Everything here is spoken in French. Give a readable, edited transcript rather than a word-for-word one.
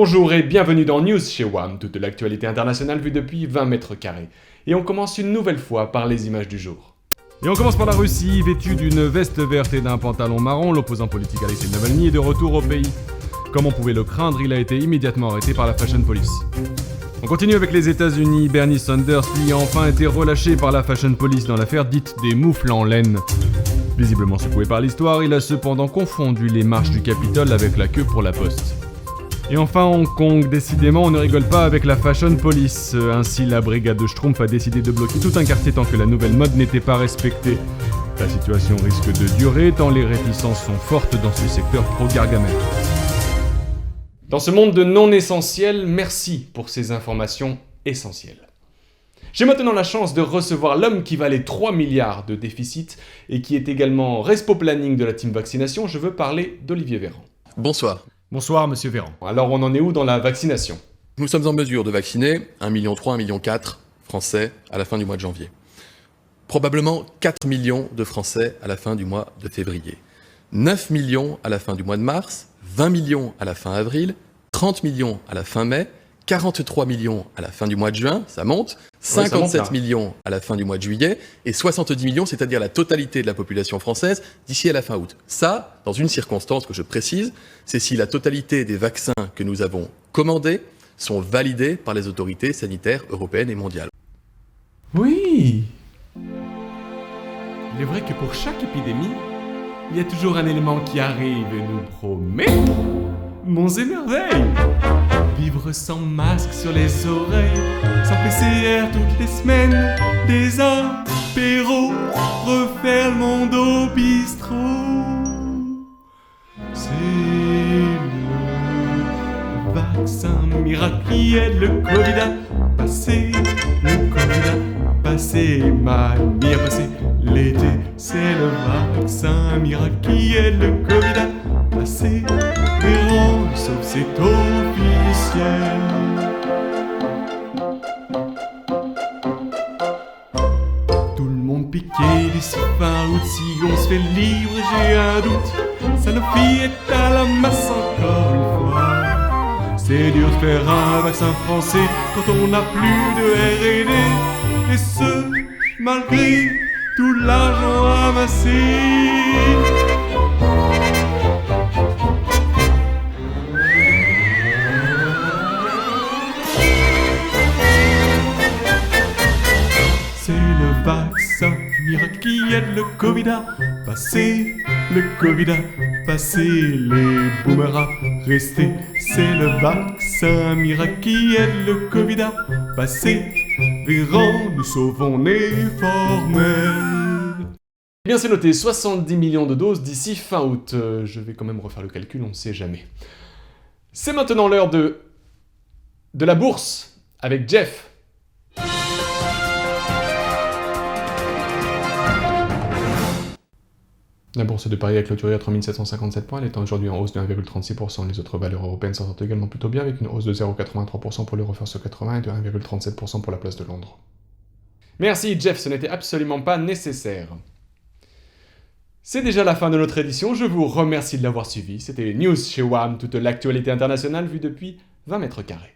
Bonjour et bienvenue dans News chez WAM, toute l'actualité internationale vue depuis 20 mètres carrés. Et on commence une nouvelle fois par les images du jour. Et on commence par la Russie, vêtue d'une veste verte et d'un pantalon marron, l'opposant politique Alexei Navalny est de retour au pays. Comme on pouvait le craindre, il a été immédiatement arrêté par la Fashion Police. On continue avec les États-Unis. Bernie Sanders, lui, a enfin été relâché par la Fashion Police dans l'affaire dite des moufles en laine. Visiblement secoué par l'histoire, il a cependant confondu les marches du Capitole avec la queue pour la poste. Et enfin, Hong Kong, décidément, on ne rigole pas avec la Fashion Police. Ainsi, la brigade de Schtroumpf a décidé de bloquer tout un quartier tant que la nouvelle mode n'était pas respectée. La situation risque de durer tant les réticences sont fortes dans ce secteur pro-Gargamel. Dans ce monde de non-essentiel, merci pour ces informations essentielles. J'ai maintenant la chance de recevoir l'homme qui valait 3 milliards de déficit et qui est également respo planning de la team vaccination. Je veux parler d'Olivier Véran. Bonsoir. Bonsoir, monsieur Véran. Alors on en est où dans la vaccination ? Nous sommes en mesure de vacciner 1,3 million, 1,4 million Français à la fin du mois de janvier. Probablement 4 millions de Français à la fin du mois de février. 9 millions à la fin du mois de mars, 20 millions à la fin avril, 30 millions à la fin mai, 43 millions à la fin du mois de juin, ça monte, 57 millions à la fin du mois de juillet, et 70 millions, c'est-à-dire la totalité de la population française, d'ici à la fin août. Ça, dans une circonstance que je précise, c'est si la totalité des vaccins que nous avons commandés sont validés par les autorités sanitaires européennes et mondiales. Oui. Il est vrai que pour chaque épidémie, il y a toujours un élément qui arrive et nous promet monts et merveilles. Vivre sans masque sur les oreilles, sans PCR toutes les semaines, des apéros, refaire le monde au bistrot. C'est le vaccin miracle qui aide le Covid à passer, le Covid à passer, mamie à passer l'été. C'est le vaccin miracle qui aide le Covid à passer. Véran, sauf c'est officiel. Tout le monde piqué d'ici fin août. Si on se fait libre, j'ai un doute. Sanofi est à la masse encore une fois. C'est dur de faire un vaccin français quand on n'a plus de R&D. Et ce, malgré tout l'argent amassé. C'est le vaccin miracle qui aide le Covid à passer, le Covid à passer, les boomers à rester. C'est le vaccin miracle qui aide le Covid à passer. Véran, nous sauvons les formels. Eh bien c'est noté, 70 millions de doses d'ici fin août. Je vais quand même refaire le calcul, on ne sait jamais. C'est maintenant l'heure de la bourse avec Jeff. La bourse de Paris a clôturé à 3757 points, elle est aujourd'hui en hausse de 1,36%. Les autres valeurs européennes s'en sortent également plutôt bien, avec une hausse de 0,83% pour l'Euro First 80 et de 1,37% pour la place de Londres. Merci Jeff, ce n'était absolument pas nécessaire. C'est déjà la fin de notre édition, je vous remercie de l'avoir suivi. C'était News chez WAM, toute l'actualité internationale vue depuis 20 mètres carrés.